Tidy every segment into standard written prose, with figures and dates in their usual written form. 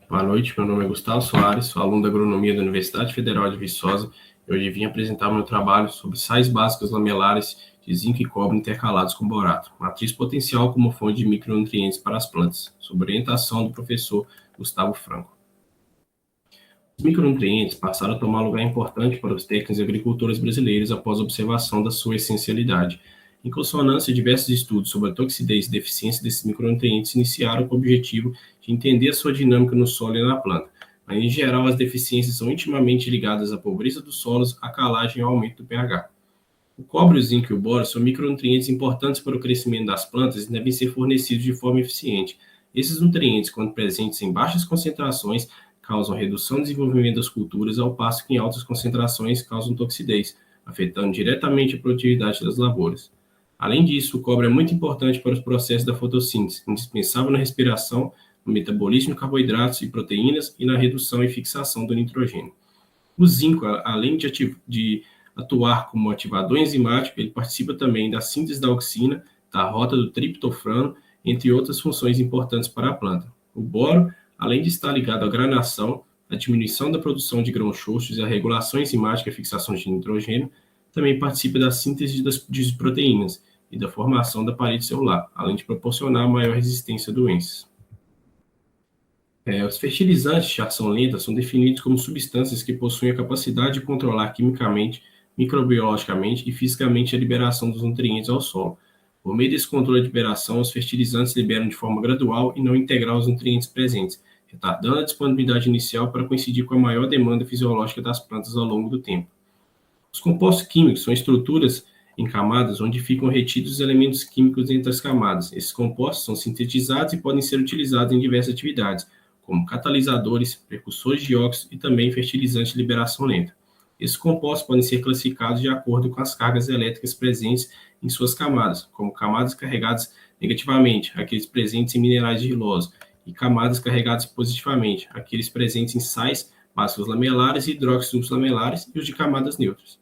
Boa noite, meu nome é Gustavo Soares, sou aluno da Agronomia da Universidade Federal de Viçosa e hoje vim apresentar meu trabalho sobre sais básicos lamelares de zinco e cobre intercalados com borato, matriz potencial como fonte de micronutrientes para as plantas, sob orientação do professor Gustavo Franco. Os micronutrientes passaram a tomar lugar importante para os técnicos e agricultores brasileiros após a observação da sua essencialidade. Em consonância, diversos estudos sobre a toxidez e deficiência desses micronutrientes iniciaram com o objetivo de entender a sua dinâmica no solo e na planta. Mas, em geral, as deficiências são intimamente ligadas à pobreza dos solos, à calagem e ao aumento do pH. O cobre, o zinco e o boro são micronutrientes importantes para o crescimento das plantas e devem ser fornecidos de forma eficiente. Esses nutrientes, quando presentes em baixas concentrações, causam redução do desenvolvimento das culturas, ao passo que em altas concentrações causam toxidez, afetando diretamente a produtividade das lavouras. Além disso, o cobre é muito importante para os processos da fotossíntese, indispensável na respiração, no metabolismo de carboidratos e proteínas e na redução e fixação do nitrogênio. O zinco, além de atuar como ativador enzimático, ele participa também da síntese da auxina, da rota do triptofano, entre outras funções importantes para a planta. O boro, além de estar ligado à granação, à diminuição da produção de grãos xoxos e à regulação enzimática e fixação de nitrogênio, também participa da síntese de proteínas e da formação da parede celular, além de proporcionar maior resistência a doenças. Os fertilizantes de ação lenta são definidos como substâncias que possuem a capacidade de controlar quimicamente, microbiologicamente e fisicamente a liberação dos nutrientes ao solo. Por meio desse controle de liberação, os fertilizantes liberam de forma gradual e não integral os nutrientes presentes, retardando a disponibilidade inicial para coincidir com a maior demanda fisiológica das plantas ao longo do tempo. Os compostos químicos são estruturas em camadas onde ficam retidos os elementos químicos entre as camadas. Esses compostos são sintetizados e podem ser utilizados em diversas atividades, como catalisadores, precursores de óxido e também fertilizantes de liberação lenta. Esses compostos podem ser classificados de acordo com as cargas elétricas presentes em suas camadas, como camadas carregadas negativamente, aqueles presentes em minerais argilosos, e camadas carregadas positivamente, aqueles presentes em sais básicos lamelares e hidróxidos lamelares e os de camadas neutras.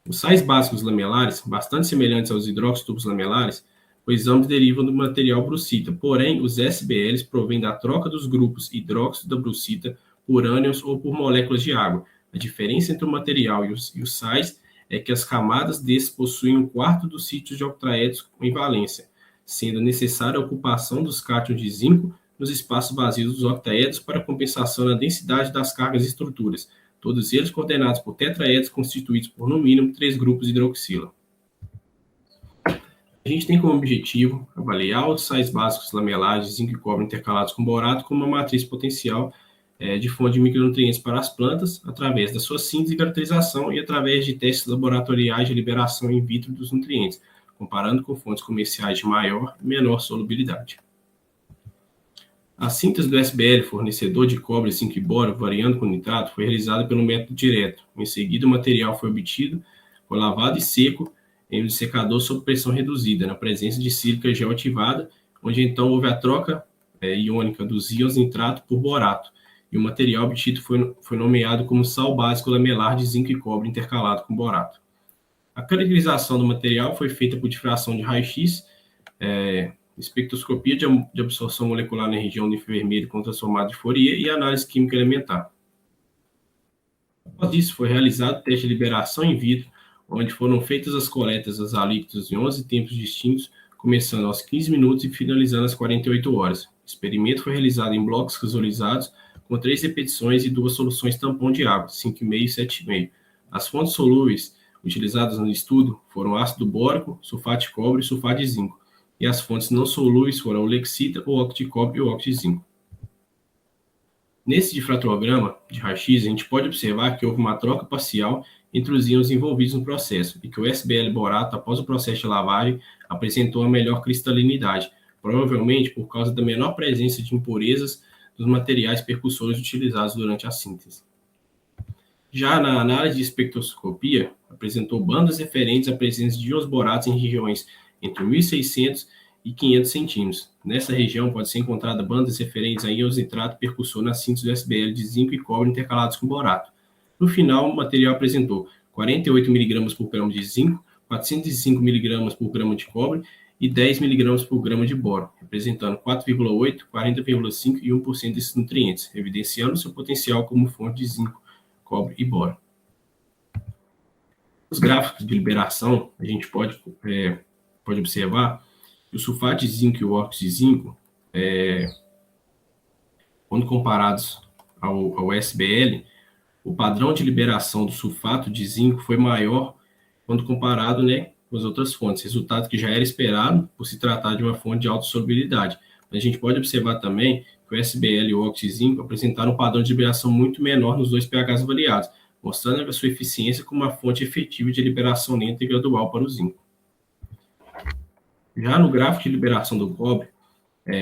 Os sais básicos lamelares, bastante semelhantes aos hidróxidos lamelares, pois ambos derivam do material brucita, porém os SBLs provêm da troca dos grupos hidróxido da brucita por ânions ou por moléculas de água. A diferença entre o material e os sais é que as camadas desses possuem um quarto dos sítios de octaedros em valência, sendo necessária a ocupação dos cátions de zinco nos espaços vazios dos octaedros para compensação na densidade das cargas e estruturas, todos eles coordenados por tetraedros constituídos por, no mínimo, 3 grupos de hidroxila. A gente tem como objetivo avaliar os sais básicos lamelares de zinco e cobre intercalados com borato como uma matriz potencial de fonte de micronutrientes para as plantas, através da sua síntese e caracterização e através de testes laboratoriais de liberação in vitro dos nutrientes, comparando com fontes comerciais de maior e menor solubilidade. A síntese do SBL, fornecedor de cobre, zinco e boro, variando com nitrato, foi realizada pelo método direto. Em seguida, o material foi obtido, foi lavado e seco em um secador sob pressão reduzida, na presença de sílica geoativada, onde então houve a troca iônica dos íons nitrato por borato, e o material obtido foi nomeado como sal básico lamelar de zinco e cobre intercalado com borato. A caracterização do material foi feita por difração de raio-x, espectroscopia de absorção molecular na região do infravermelho com transformado de Fourier e análise química elementar. Após isso, foi realizado o teste de liberação in vitro, onde foram feitas as coletas das alíquotas em 11 tempos distintos, começando aos 15 minutos e finalizando às 48 horas. O experimento foi realizado em blocos risolizados, com 3 repetições e 2 soluções tampão de água, 5,5 e 7,5. As fontes solúveis utilizadas no estudo foram ácido bórico, sulfato de cobre e sulfato de zinco, e as fontes não solúveis foram o lexita, o óxido de cobre e o óxido de zinco. Nesse difratograma de raio-x, a gente pode observar que houve uma troca parcial entre os íons envolvidos no processo e que o SBL borato, após o processo de lavagem, apresentou a melhor cristalinidade, provavelmente por causa da menor presença de impurezas dos materiais percussores utilizados durante a síntese. Já na análise de espectroscopia, apresentou bandas referentes à presença de íons boratos em regiões entre 1.600 e 500 centímetros. Nessa região pode ser encontrada bandas referentes a íons nitrato percussor na síntese do SBL de zinco e cobre intercalados com borato. No final, o material apresentou 48 mg por grama de zinco, 405 mg por grama de cobre e 10 miligramas por grama de boro, representando 4,8, 40,5 e 1% desses nutrientes, evidenciando seu potencial como fonte de zinco, cobre e boro. Os gráficos de liberação, a gente pode observar que o sulfato de zinco e o óxido de zinco, quando comparados ao SBL, o padrão de liberação do sulfato de zinco foi maior quando comparado, com as outras fontes, resultado que já era esperado por se tratar de uma fonte de alta solubilidade. A gente pode observar também que o SBL e o óxido de zinco apresentaram um padrão de liberação muito menor nos dois pHs avaliados, mostrando a sua eficiência como uma fonte efetiva de liberação lenta e gradual para o zinco. Já no gráfico de liberação do cobre,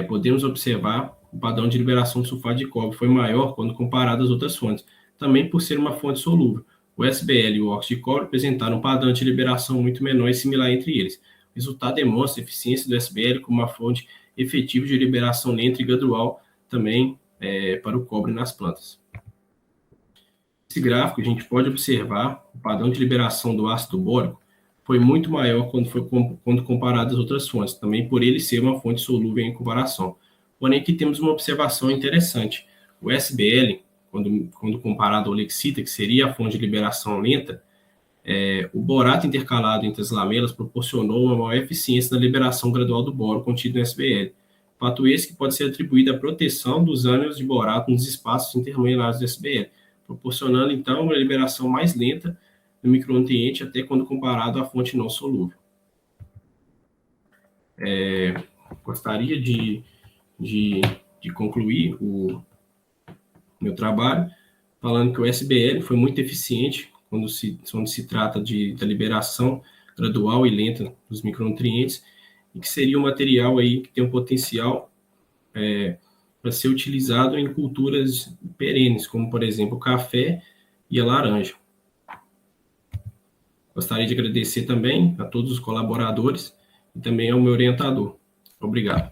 podemos observar o padrão de liberação do sulfato de cobre foi maior quando comparado às outras fontes, também por ser uma fonte solúvel. O SBL e o óxido de cobre apresentaram um padrão de liberação muito menor e similar entre eles. O resultado demonstra a eficiência do SBL como uma fonte efetiva de liberação lenta e gradual também para o cobre nas plantas. Nesse gráfico, a gente pode observar o padrão de liberação do ácido bórico foi muito maior quando comparado às outras fontes, também por ele ser uma fonte solúvel em comparação. Porém, aqui temos uma observação interessante. O SBL, quando comparado ao lexita, que seria a fonte de liberação lenta, o borato intercalado entre as lamelas proporcionou uma maior eficiência na liberação gradual do boro contido no SBL. Fato esse que pode ser atribuído à proteção dos ânions de borato nos espaços interlamelares do SBL, proporcionando, então, uma liberação mais lenta do micronutriente até quando comparado à fonte não solúvel. Gostaria de concluir o meu trabalho falando que o SBL foi muito eficiente quando se trata da liberação gradual e lenta dos micronutrientes e que seria um material aí que tem um potencial para ser utilizado em culturas perenes, como, por exemplo, o café e a laranja. Gostaria de agradecer também a todos os colaboradores e também ao meu orientador. Obrigado.